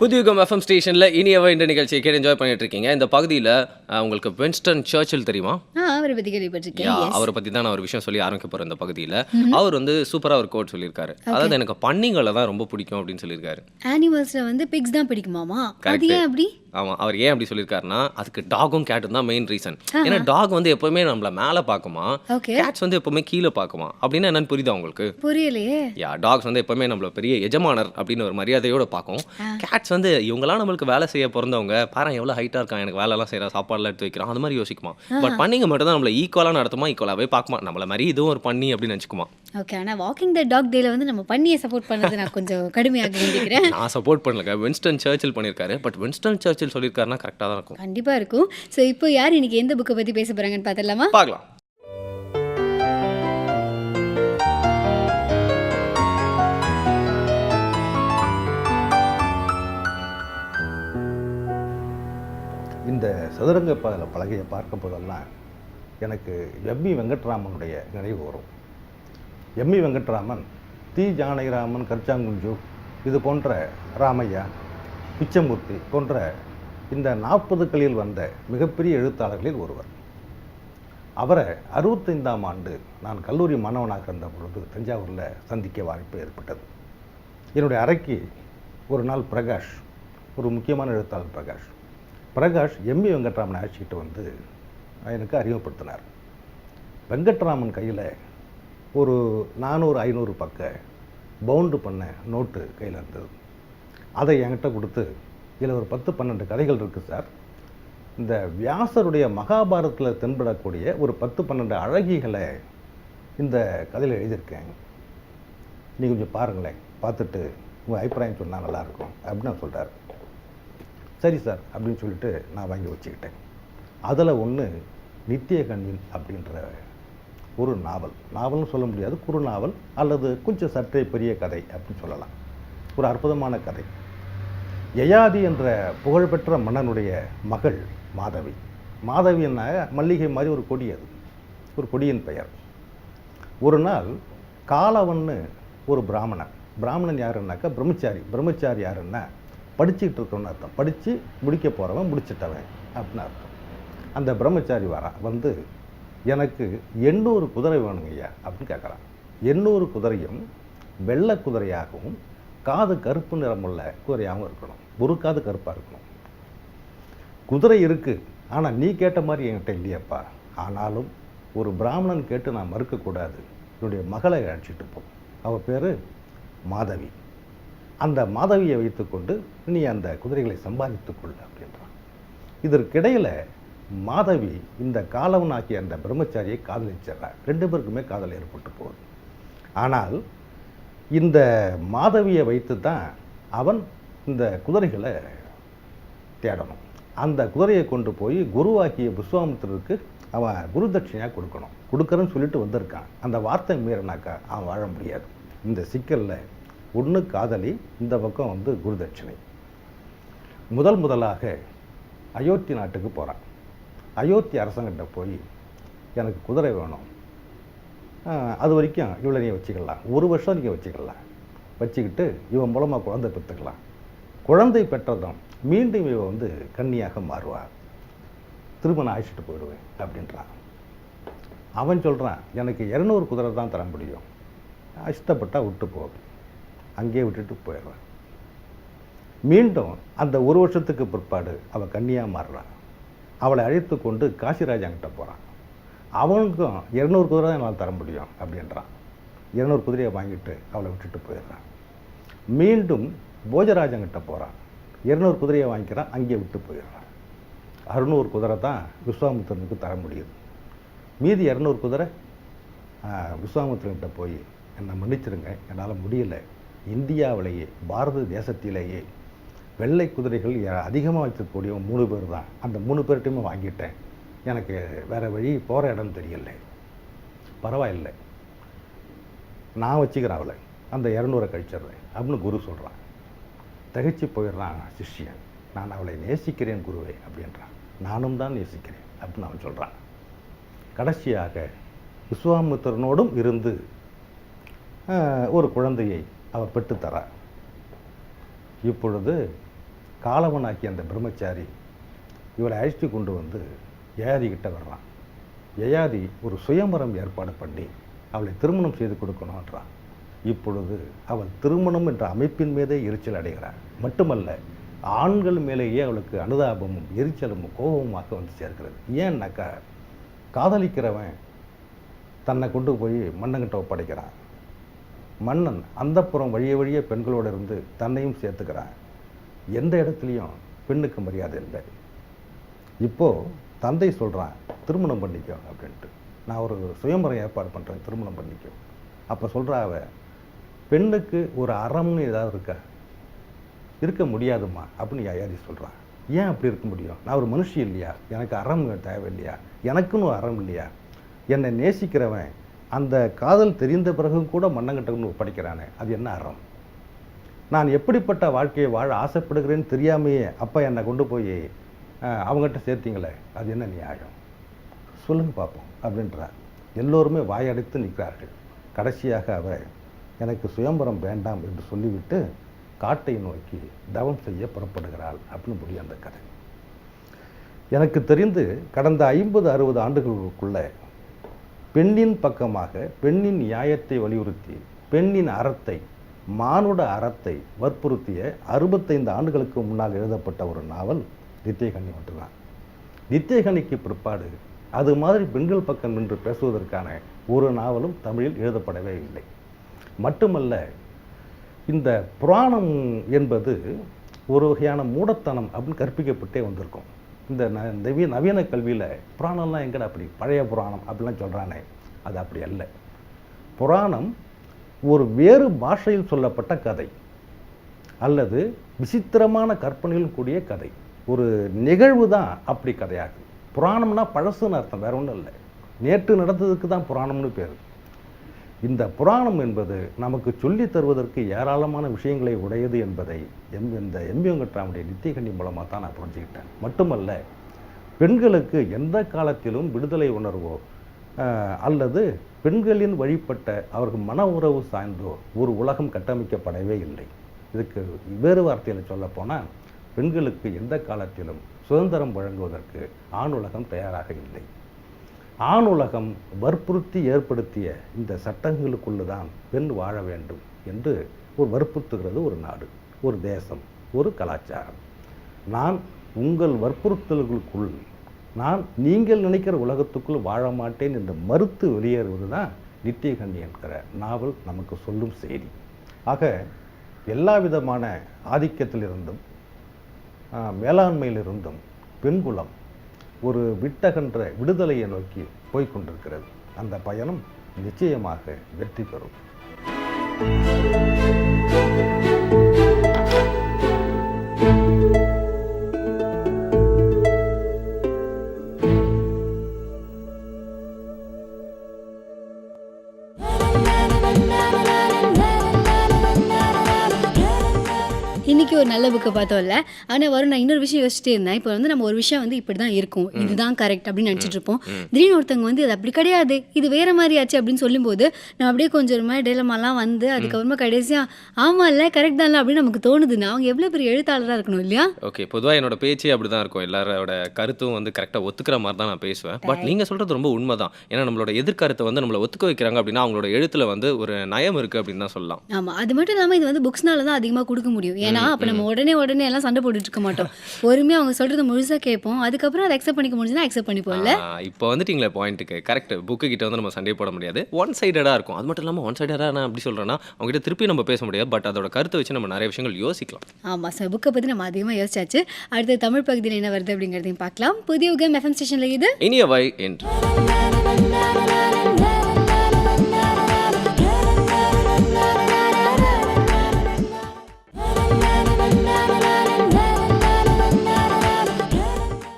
Puthuyugam FM ஸ்டேஷனில் இனியவ இந்த நிகழ்ச்சியை கேட்டு என்ஜாய் பண்ணிட்டு இருக்கீங்க. இந்த பகுதியில் உங்களுக்கு வின்ஸ்டன் சர்ச்சில் தெரியுமா? அவரை பத்தி கேள்விப்பட்டிருக்கேன். அவரை பற்றி தான் நான் ஒரு விஷயம் சொல்லி ஆரம்பிக்க போகிறேன். இந்த பகுதியில் அவர் வந்து சூப்பராக ஒரு கோட் சொல்லியிருக்காரு. அதாவது எனக்கு பன்னிங்களை தான் ரொம்ப பிடிக்கும் அப்படின்னு சொல்லியிருக்காரு. அனிமல்ஸ்ல வந்து பிக்ஸ் தான் பிடிக்குமாமா? அது ஏன் அப்படி? ஆமாம், அவர் ஏன் அப்படி சொல்லியிருக்காருன்னா அதுக்கு டாகும் கேட்டும் தான் மெயின் ரீசன். ஏன்னா டாக் வந்து எப்பவுமே நம்மள மேலே பார்க்குமா, கேட்ஸ் வந்து எப்பவுமே கீழே பார்க்குமா. அப்படின்னா என்னன்னு புரியுதா உங்களுக்கு? புரியலையே. டாக்ஸ் வந்து எப்பவுமே நம்மள பெரிய எஜமானர் அப்படின்னு ஒரு மரியாதையோட பார்க்கும். கேட்ஸ் வந்து இவங்களாம் நம்மளுக்கு வேலை செய்ய பிறந்தவங்க, பாரு எவ்வளோ ஹைட்டாக இருக்கான், எனக்கு வேலைலாம் செய்யறா, சாப்பாடுலாம் எடுத்து வைக்கிறான், அது மாதிரி யோசிக்குமா. பட் பண்ணிங்க மட்டும் தான் நம்மள ஈக்குவலாக நடத்துமா, ஈக்குவலாகவே பார்க்குமா, நம்மள மாதிரி இதுவும் ஒரு பண்ணி அப்படின்னு நினச்சிக்குமா. ஓகே, ஆனால் வாக்கிங் த டாக் டேல வந்து நம்ம பண்ணியை சப்போர்ட் பண்ணது நான் கொஞ்சம் கடுமையாக வேண்டிக்கிறேன். நான் சப்போர்ட் பண்ணலங்க, வின்ஸ்டன் சர்ச்சில் பண்ணியிருக்காரு. பட் வின்ஸ்டன் சர்ச்சில் சொல்லியிருக்காருன்னா கரெக்டாக தான் இருக்கும். கண்டிப்பாக இருக்கும். ஸோ இப்போ யார் இன்னைக்கு எந்த புக்கை பற்றி பேச போகிறாங்கன்னு பார்த்துடலாமா? பார்க்கலாம். இந்த சதுரங்க பலகையை பார்க்கும் போதெல்லாம் எனக்கு எம்இ வெங்கட்ராமனுடைய நினைவு வரும். எம்இ வெங்கட்ராமன், தி ஜானகிராமன், கர்ச்சாங்குஞ்சு, இது போன்ற ராமையா, பிச்சமூர்த்தி போன்ற இந்த 40களில் வந்த மிகப்பெரிய எழுத்தாளர்களில் ஒருவர். அவரை 65ஆம் ஆண்டு நான் கல்லூரி மாணவனாக இருந்த பொழுது தஞ்சாவூரில் சந்திக்க வாய்ப்பு ஏற்பட்டது. என்னுடைய அறைக்கு ஒரு நாள் பிரகாஷ், ஒரு முக்கியமான எழுத்தாளர் பிரகாஷ் எம்இ வெங்கட்ராமனை அழைச்சிக்கிட்டு வந்து எனக்கு அறிமுகப்படுத்தினார். வெங்கட்ராமன் கையில் ஒரு 400-500 பக்க பவுண்டு பண்ண நோட்டு கையில் இருந்தது. அதை என்கிட்ட கொடுத்து, இதில் ஒரு 10-12 கதைகள் இருக்குது சார், இந்த வியாசருடைய மகாபாரதத்தில் தென்படக்கூடிய ஒரு 10-12 அழகிகளை இந்த கதையில் எழுதியிருக்கேன், நீ கொஞ்சம் பாருங்களேன், பார்த்துட்டு உங்கள் அபிப்பிராயம் சொன்னால் நல்லாயிருக்கும் அப்படின்னு நான் சொல்கிறார். சரி சார் அப்படின்னு சொல்லிட்டு நான் வாங்கி வச்சுக்கிட்டேன். அதில் ஒன்று நித்திய கண்ணின் அப்படின்ற ஒரு நாவல்னு சொல்ல முடியாது, குறுநாவல் அல்லது கொஞ்சம் சற்றே பெரிய கதை அப்படின்னு சொல்லலாம். ஒரு அற்புதமான கதை. யயாதி என்ற புகழ்பெற்ற மன்னனுடைய மகள் மாதவி என்ன மல்லிகை மாதிரி ஒரு கொடி, அது ஒரு கொடியின் பெயர். ஒரு நாள் காலவன்னு ஒரு பிராமணன் யாருன்னாக்கா பிரம்மச்சாரி யாருன்னா படிச்சுக்கிட்டு இருக்கணும்னு அர்த்தம், படித்து முடிக்க போகிறவன், முடிச்சிட்டவன் அப்படின்னு அர்த்தம். அந்த பிரம்மச்சாரி வந்து எனக்கு 800 குதிரை வேணுங்க ஐயா அப்படின்னு கேட்குறான். 800 குதிரையும் வெள்ளை குதிரையாகவும் காது கருப்பு நிறமுள்ள குதிரையாகவும் இருக்கணும், ஒரு காது கருப்பாக இருக்கணும். குதிரை இருக்குது, ஆனால் நீ கேட்ட மாதிரி என்கிட்ட இல்லையப்பா, ஆனாலும் ஒரு பிராமணன் கேட்டு நான் மறுக்கக்கூடாது, என்னுடைய மகளை அழைச்சிட்டு போ, அவள் பேர் மாதவி, அந்த மாதவியை வைத்துக்கொண்டு நீ அந்த குதிரைகளை சம்பாதித்துக்கொள் அப்படின்றான். இதற்கிடையில் மாதவி இந்த காலவனாக்கிய அந்த பிரம்மச்சாரியை காதலிச்சிட்றார். 2 பேருக்குமே காதல் ஏற்பட்டு போகுது. ஆனால் இந்த மாதவியை வைத்து தான் அவன் இந்த குதிரைகளை தேடணும். அந்த குதிரையை கொண்டு போய் குருவாக்கிய விஸ்வாமித்திரருக்கு அவன் குரு தட்சிணையாக கொடுக்குறேன்னு சொல்லிட்டு வந்திருக்கான். அந்த வார்த்தை மீறினாக்கா அவன் வாழ முடியாது. இந்த சிக்கலில் ஒன்று காதலி, இந்த பக்கம் வந்து குரு தட்சிணை. முதலாக அயோத்தி நாட்டுக்கு போகிறான். அயோத்தி அரசங்கிட்ட போய் எனக்கு குதிரை வேணும், அது வரைக்கும் இவ்வளோ நீ வச்சுக்கலாம், 1 வருஷம் நீங்கள் வச்சுக்கிட்டு இவன் மூலமாக குழந்தை பெற்றுக்கலாம், குழந்தை பெற்றதும் மீண்டும் இவன் வந்து கன்னியாக மாறுவார், திரும்ப நான் அழைச்சிட்டு போயிடுவேன் அப்படின்றான். அவன் சொல்கிறான், எனக்கு 200 குதிரை தான் தர முடியும், இஷ்டப்பட்டால் விட்டு போகும், அங்கேயே விட்டுட்டு போயிடுறான். மீண்டும் அந்த 1 வருஷத்துக்கு பிற்பாடு அவள் கன்னியாக மாறுறான். அவளை அழைத்து கொண்டு காசிராஜாங்கிட்ட போகிறான். அவனுக்கும் 200 குதிரை தான் என்னால் தர முடியும் அப்படின்றான். 200 குதிரையை வாங்கிட்டு அவளை விட்டுட்டு போயிடுறான். மீண்டும் போஜராஜங்கிட்ட போகிறான். 200 குதிரையை வாங்கிக்கிறான், அங்கேயே விட்டு போயிடுறான். 600 குதிரை தான் விஸ்வாமித்திரனுக்கு தர முடியுது. மீதி 200 குதிரை விஸ்வாமித்திரன்கிட்ட போய் என்னை மன்னிச்சிருங்க, என்னால் முடியல, இந்தியாவிலேயே பாரத தேசத்திலேயே வெள்ளை குதிரைகள் அதிகமாக வச்சிருக்கக்கூடிய 3 பேர் தான், அந்த 3 பேர்கிட்டையுமே வாங்கிட்டேன், எனக்கு வேறு வழி, போகிற இடம் தெரியல, பரவாயில்லை நான் வச்சுக்கிறேன் அவளை, அந்த 200 கழிச்சிடுறேன் அப்படின்னு குரு சொல்கிறான். தகைச்சு போயிடுறான் சிஷ்யன். நான் அவளை நேசிக்கிறேன் குருவே அப்படின்றான். நானும் தான் நேசிக்கிறேன் அப்படின்னு அவன் சொல்கிறான். கடைசியாக விஸ்வாமித்திரனோடும் இருந்து ஒரு குழந்தையை அவர் பெற்றுத்தரார். இப்பொழுது காலவனாக்கிய அந்த பிரம்மச்சாரி இவரை அழைச்சி கொண்டு வந்து யயாதி கிட்ட வர்றான். யயாதி ஒரு சுயம்பரம் ஏற்பாடு பண்ணி அவளை திருமணம் செய்து கொடுக்கணுன்றான். இப்பொழுது அவள் திருமணம் என்ற அமைப்பின் மீதே எரிச்சல் அடைகிறாள். மட்டுமல்ல, ஆண்கள் மேலேயே அவளுக்கு அனுதாபமும் எரிச்சலும் கோபமாக வந்து சேர்க்கிறது. ஏன்னாக்கா, காதலிக்கிறவன் தன்னை கொண்டு போய் மன்னன்கிட்ட ஒப்படைக்கிறான். மன்னன் அந்தப்புறம் வழிய வழிய பெண்களோடு இருந்து தன்னையும் சேர்த்துக்கிறான். எந்த இடத்துலையும் பெண்ணுக்கு மரியாதை இல்லை. இப்போது தந்தை சொல்கிறான், திருமணம் பண்ணிக்கோ அப்படின்ட்டு. நான் ஒரு சுயம்பரம் ஏற்பாடு பண்ணுறேன், திருமணம் பண்ணிக்கோ. அப்போ சொல்கிறா அவ, பெண்ணுக்கு ஒரு அறம்னு ஏதாவது இருக்கா? இருக்க முடியாதுமா அப்படின்னு யயாதி சொல்கிறான். ஏன் அப்படி இருக்க முடியும்? நான் ஒரு மனுஷி இல்லையா? எனக்கு அறம் தேவை இல்லையா? எனக்குன்னு ஒரு அறம் இல்லையா? என்னை நேசிக்கிறவன் அந்த காதல் தெரிந்த பிறகும் கூட மன்னங்கிட்ட ஒப்படைக்கிறானே, அது என்ன அறம்? நான் எப்படிப்பட்ட வாழ்க்கையை வாழ ஆசைப்படுகிறேன்னு தெரியாமையே அப்போ என்னை கொண்டு போய் அவங்ககிட்ட சேர்த்தீங்களே, அது என்ன நியாயம்? சொல்லுங்க பார்ப்போம் அப்படின்றார். எல்லோருமே வாயடைத்து நிற்கிறார்கள். கடைசியாக அவர், எனக்கு சுயம்பரம் வேண்டாம் என்று சொல்லிவிட்டு காட்டை நோக்கி தவம் செய்ய புறப்படுகிறாள் அப்படின்னு முடியும் அந்த கதை. எனக்கு தெரிந்து கடந்த 50-60 ஆண்டுகளுக்குள்ள பெண்ணின் பக்கமாக பெண்ணின் நியாயத்தை வலியுறுத்தி பெண்ணின் அறத்தை, மானுட அறத்தை வற்புறுத்திய 65 ஆண்டுகளுக்கு முன்னால் எழுதப்பட்ட ஒரு நாவல் நித்தியகனி மட்டும்தான். நித்தியகனிக்கு பிற்பாடு அது மாதிரி பெண்கள் பக்கம் நின்று பேசுவதற்கான ஒரு நாவலும் தமிழில் எழுதப்படவே இல்லை. மட்டுமல்ல, இந்த புராணம் என்பது ஒரு வகையான மூடத்தனம் அப்படின்னு கற்பிக்கப்பட்டே வந்திருக்கும். இந்த நவீன கல்வியில் புராணம்லாம் எங்கடா அப்படி பழைய புராணம் அப்படிலாம் சொல்கிறானே, அது அப்படி அல்ல. புராணம் ஒரு வேறு பாஷையில் சொல்லப்பட்ட கதை அல்லது விசித்திரமான கற்பனையில் கூடிய கதை. ஒரு நிகழ்வு தான் அப்படி கதையாகும். புராணம்னா பழசுன்னு அர்த்தம், வேற ஒன்றும் இல்லை. நேற்று நடந்ததுக்கு தான் புராணம்னு பேர். இந்த புராணம் என்பது நமக்கு சொல்லி தருவதற்கு ஏராளமான விஷயங்களை உடையது என்பதை இந்த எம் வெங்கட்ராமனுடைய நித்தியகனி மூலமாக தான் நான் புரிஞ்சுக்கிட்டேன். மட்டுமல்ல, பெண்களுக்கு எந்த காலத்திலும் விடுதலை உணர்வோ அல்லது பெண்களின் வழிபட்ட அவர்கள் மன உறவு சார்ந்தோ ஒரு உலகம் கட்டமைக்கப்படவே இல்லை. இதுக்கு வேறு வார்த்தையில் சொல்லப்போனால், பெண்களுக்கு எந்த காலத்திலும் சுதந்திரம் வழங்குவதற்கு ஆண் உலகம் தயாராக இல்லை. ஆண் உலகம் வற்புறுத்தி ஏற்படுத்திய இந்த சட்டங்களுக்குள்ளே தான் பெண் வாழ வேண்டும் என்று ஒரு வற்புறுத்துகிறது ஒரு நாடு, ஒரு தேசம், ஒரு கலாச்சாரம். நான் உங்கள் வற்புறுத்தல்களுக்குள், நான் நீங்கள் நினைக்கிற உலகத்துக்குள் வாழ மாட்டேன் என்று மறுத்து வெளியேறுவது தான் நித்தியகனி என்கிற நாவல் நமக்கு சொல்லும் செய்தி. ஆக எல்லா விதமான ஆதிக்கத்திலிருந்தும் மேலாண்மையிலிருந்தும் பெண்குலம் ஒரு விட்டகன்ற விடுதலையை நோக்கி போய்கொண்டிருக்கிறது. அந்த பயணம் நிச்சயமாக வெற்றி பெறும். இன்னைக்கு ஒரு நல்ல புக்கை பார்த்தோம்ல. ஆனால் வரும், நான் இன்னொரு விஷயம் யோசிச்சுட்டே இருந்தேன். இப்போ வந்து நம்ம ஒரு விஷயம் வந்து இப்படி தான் இருக்கும், இதுதான் கரெக்ட் அப்படின்னு நினச்சிட்டு இருப்போம். திடீர்னு ஒருத்தவங்க வந்து அது அப்படி கிடையாது, இது வேற மாதிரி ஆச்சு அப்படின்னு சொல்லும்போது நான் அப்படியே கொஞ்சம் ஒரு மாதிரி டேலமாலாம் வந்து அதுக்கப்புறமா கடைசியாக ஆமாம் இல்லை கரெக்ட் தான் அப்படின்னு நமக்கு தோணுதுன்னா அவங்க எவ்வளோ பெரிய எழுத்தாளராக இருக்கணும் இல்லையா? ஓகே, பொதுவாக என்னோட பேச்சே அப்படி தான் இருக்கும். எல்லாரோட கருத்தும் வந்து கரெக்டாக ஒத்துக்கிற மாதிரி தான் நான் பேசுவேன். பட் நீங்கள் சொல்கிறது ரொம்ப உண்மை தான். ஏன்னா நம்மளோட எதிர்கருத்தை வந்து நம்மளை ஒத்துக்க வைக்கிறாங்க அப்படின்னா அவங்களோட எழுத்துல வந்து ஒரு நயம் இருக்குது அப்படின்னு தான் சொல்லலாம். ஆமாம், அது மட்டும் இல்லாமல் இது வந்து புக்ஸ்னால தான் அதிகமாக கொடுக்க முடியும். ஏன்னா அப்போ நம்ம உடனே எல்லாம் சண்டை போட்டுட்டு இருக்க மாட்டோம். பொறுமையாக அவங்க சொல்கிறது முழுசாக கேட்போம், அதுக்கப்புறம் அதை அக்செப்ட் பண்ணிக்க முடிஞ்சுன்னா அக்செப்ட் பண்ணிப்போம்ல. இப்போ வந்துட்டீங்களே பாயிண்ட்டுக்கு. கரெக்ட், புக்கு கிட்ட வந்து நம்ம சண்டை போட முடியாது, ஒன் சைடடாக இருக்கும். அது மட்டும் இல்லாமல் ஒன் சைடடாக நான் அப்படி சொல்கிறேன்னா அவங்ககிட்ட திருப்பி நம்ம பேச முடியாது. பட் அதோட கருத்தை வச்சு நம்ம நிறைய விஷயங்கள் யோசிக்கலாம். ஆமாம் சார், புக்கை பற்றி நம்ம அதிகமாக யோசிச்சாச்சு. அடுத்த தமிழ் பகுதியில் என்ன வருது அப்படிங்கிறதையும் பார்க்கலாம். புதிய யுகம் FM ஸ்டேஷனில் இது இனியவை என்று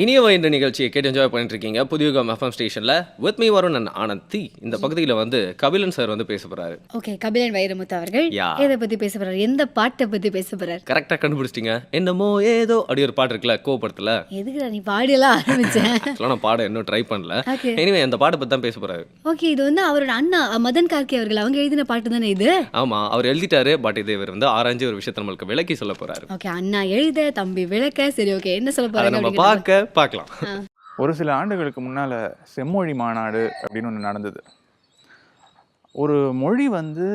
இனிய வயது நிகழ்ச்சியை கேட்டு என்ஜாய் பண்ணிட்டு இருக்கீங்க புதியுகம் எஃப்எம் ஸ்டேஷன்ல with me Varun and Anandhi. இந்த பகுதியில் வந்து கபிலன் சார் வந்து பேச போறாரு. ஓகே, கபிலன் வைரமுத்து அவர்கள் Yeah. எதை பத்தி பேச போறாரு, எந்த பாட்டை பத்தி பேச போறாரு? கரெக்டாக கண்டுபிடிச்சிட்டீங்க. என்னமோ ஏதோ அப்படி ஒரு பாட்டு இருக்குல்ல கோபடத்தில். எதுக்குடா நீ பாடியெல்லாம் ஆரம்பிச்சேன்? நான் பாட இன்னும் ட்ரை பண்ணல. ஓகே எனிவே அந்த பாட்டை பற்றி தான் பேச போறாரு. ஓகே, இது வந்து அவரோட அண்ணா மதன் கார்கே அவர்கள் அவங்க எழுதின பாட்டு தானே இது? ஆமா, அவர் எழுதிட்டாரு. பட் இது இவர் வந்து ஆராய்ஞ்சு ஒரு விஷயத்தை நம்மளுக்கு விளக்கி சொல்ல போறாரு. ஓகே, அண்ணா எழுத தம்பி விளக்க. சரி, ஓகே, என்ன சொல்ல அதை போறாங்க நம்ம அப்படிங்கறத பார்க்கலாம். ஒரு சில ஆண்டுகளுக்கு முன்னால் செம்மொழி மாநாடு அப்படின்னு ஒன்று நடந்தது. ஒரு மொழி வந்து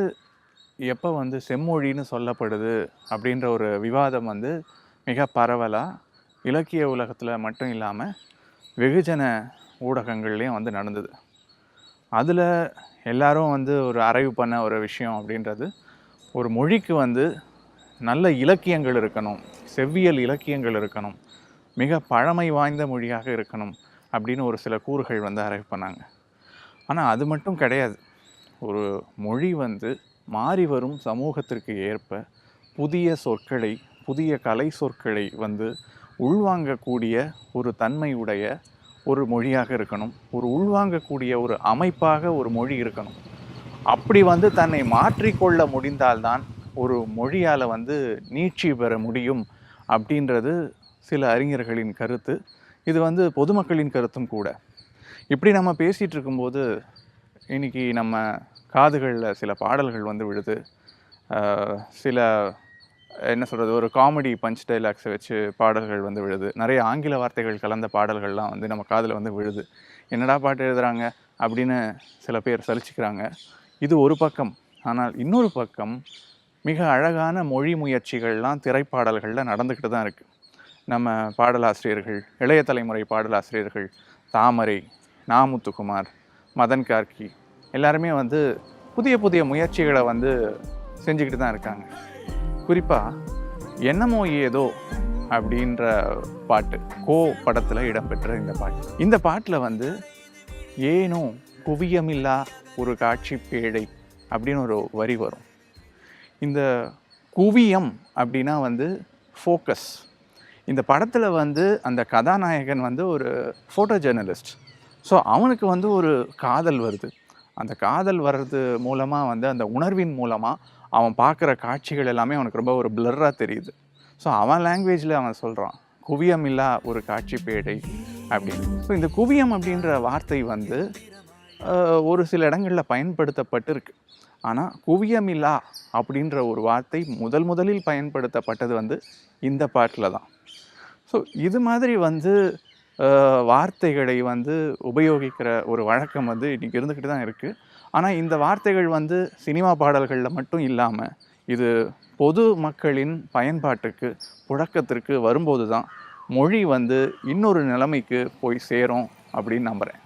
எப்போ வந்து செம்மொழின்னு சொல்லப்படுது அப்படின்ற ஒரு விவாதம் வந்து மிக பரவலாக இலக்கிய உலகத்தில் மட்டும் இல்லாமல் வெகுஜன ஊடகங்கள்லேயும் வந்து நடந்தது. அதில் எல்லாரும் வந்து ஒரு ஆராய்வு பண்ண ஒரு விஷயம் அப்படின்றது, ஒரு மொழிக்கு வந்து நல்ல இலக்கியங்கள் இருக்கணும், செவ்வியல் இலக்கியங்கள் இருக்கணும், மிக பழமை வாய்ந்த மொழியாக இருக்கணும் அப்படின்னு ஒரு சில கூறுகள் வந்து ஆராய்வு பண்ணாங்க. ஆனால் அது மட்டும் கிடையாது. ஒரு மொழி வந்து மாறி வரும் சமூகத்திற்கு ஏற்ப புதிய சொற்களை, புதிய கலை சொற்களை வந்து உள்வாங்கக்கூடிய ஒரு தன்மையுடைய ஒரு மொழியாக இருக்கணும், ஒரு உள்வாங்கக்கூடிய ஒரு அமைப்பாக ஒரு மொழி இருக்கணும். அப்படி வந்து தன்னை மாற்றிக்கொள்ள முடிந்தால்தான் ஒரு மொழியால் வந்து நீட்சி பெற முடியும் அப்படின்றது சில அறிஞர்களின் கருத்து. இது வந்து பொதுமக்களின் கருத்தும் கூட. இப்படி நம்ம பேசிகிட்டு இருக்கும்போது இன்றைக்கி நம்ம காதுகளில் சில பாடல்கள் வந்து விழுது. சில என்ன சொல்கிறது, ஒரு காமெடி பஞ்ச் டைலாக்ஸை வச்சு பாடல்கள் வந்து விழுது. நிறைய ஆங்கில வார்த்தைகள் கலந்த பாடல்கள்லாம் வந்து நம்ம காதில் வந்து விழுது. என்னடா பாட்டு எழுதுகிறாங்க அப்படின்னு சில பேர் சலிச்சுக்கிறாங்க. இது ஒரு பக்கம். ஆனால் இன்னொரு பக்கம் மிக அழகான மொழி முயற்சிகள்லாம் திரைப்பாடல்களில் நடந்துக்கிட்டு தான் இருக்குது. நம்ம பாடலாசிரியர்கள், இளைய தலைமுறை பாடலாசிரியர்கள் தாமரை, நாமுத்துக்குமார், மதன் கார்கி எல்லாருமே வந்து புதிய புதிய முயற்சிகளை வந்து செஞ்சுக்கிட்டு தான் இருக்காங்க. குறிப்பாக என்னமோ ஏதோ அப்படின்ற பாட்டு, கோ படத்தில் இடம்பெற்ற இந்த பாட்டில் வந்து ஏனோ குவியமில்லா ஒரு காட்சி பேழை அப்படின்னு ஒரு வரி வரும். இந்த குவியம் அப்படின்னா வந்து ஃபோக்கஸ். இந்த படத்தில் வந்து அந்த கதாநாயகன் வந்து ஒரு ஃபோட்டோ ஜேர்னலிஸ்ட். ஸோ அவனுக்கு வந்து ஒரு காதல் வருது. அந்த காதல் வர்றது மூலமாக வந்து அந்த உணர்வின் மூலமாக அவன் பார்க்குற காட்சிகள் எல்லாமே அவனுக்கு ரொம்ப ஒரு பிளர்ராக தெரியுது. ஸோ அவன் லாங்குவேஜில் அவன் சொல்கிறான் குவியம் இல்லா ஒரு காட்சி பேடை அப்படின்னு. ஸோ இந்த குவியம் அப்படின்ற வார்த்தை வந்து ஒரு சில இடங்களில் பயன்படுத்தப்பட்டு இருக்கு. ஆனால் குவியமில்லா அப்படின்ற ஒரு வார்த்தை முதலில் பயன்படுத்தப்பட்டது வந்து இந்த பாட்டில் தான். ஸோ இது மாதிரி வந்து வார்த்தைகளை வந்து உபயோகிக்கிற ஒரு வழக்கம் வந்து இன்றைக்கி இருந்துக்கிட்டு தான் இருக்குது. ஆனால் இந்த வார்த்தைகள் வந்து சினிமா பாடல்களில் மட்டும் இல்லாமல் இது பொது மக்களின் பயன்பாட்டுக்கு, புழக்கத்திற்கு வரும்போது தான் மொழி வந்து இன்னொரு நிலைமைக்கு போய் சேரும் அப்படின்னு நம்புகிறேன்.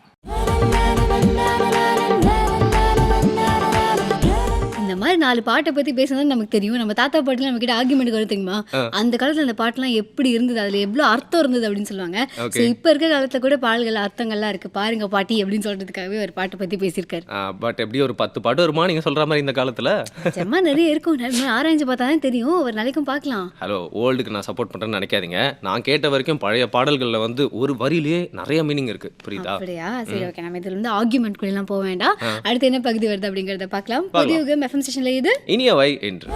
இந்த மாதிரி 4 பாட்டை பத்தி பேசுனது நமக்கு தெரியும். நம்ம தாத்தா பாட்டுல நம்ம கிட்ட ஆர்குமெண்ட் வரும் தெரியுமா? அந்த காலத்துல அந்த பாட்டுலாம் எப்படி இருந்தது, அதுல எவ்வளவு அர்த்தம் இருந்தது அப்படின்னு சொல்லுவாங்க. ஸோ இப்போ இருக்க காலத்துல கூட பாடல்கள் அர்த்தங்கள்லாம் இருக்கு பாருங்க பாட்டி அப்படின்னு சொல்றதுக்காகவே ஒரு பாட்டை பத்தி பேசியிருக்காரு. பட் எப்படி ஒரு 10 பாட்டு வருமா நீங்க சொல்ற மாதிரி இந்த காலத்துல? செம்ம நிறைய இருக்கும். ஆராய்ச்சி பார்த்தா தான் தெரியும். ஒரு நாளைக்கும் பார்க்கலாம். ஹலோ, ஓல்டுக்கு நான் சப்போர்ட் பண்றேன்னு நினைக்காதீங்க. நான் கேட்ட வரைக்கும் பழைய பாடல்கள்ல வந்து ஒரு வரியிலேயே நிறைய மீனிங் இருக்கு. புரியுதா? அப்படியா? சரி, ஓகே. நம்ம இதுல இருந்து ஆர்குமெண்ட் கூட எல்லாம் போக வேண்டாம். அடுத்து என்ன பகுதி வருது அப்படிங்கறத பார்க்கலாம். புதியுகம் எஃப்எம் ஸ்டேஷன்ல இது இனியவை என்று